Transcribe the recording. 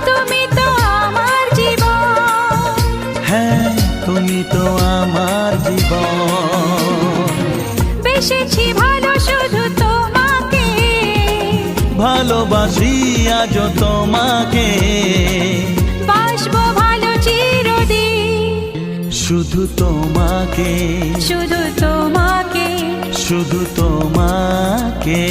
তুমি তো আমার জীবন, হ্যাঁ তুমি তো আমার জীবন। বেসেছি ভালো শুধু তোমাকে, ভালোবাসি আজ তোমাকে, বাসবো ভালো চিরদিন। শুধু তোমাকে, শুধু তোমাকে, শুধু তোমাকে।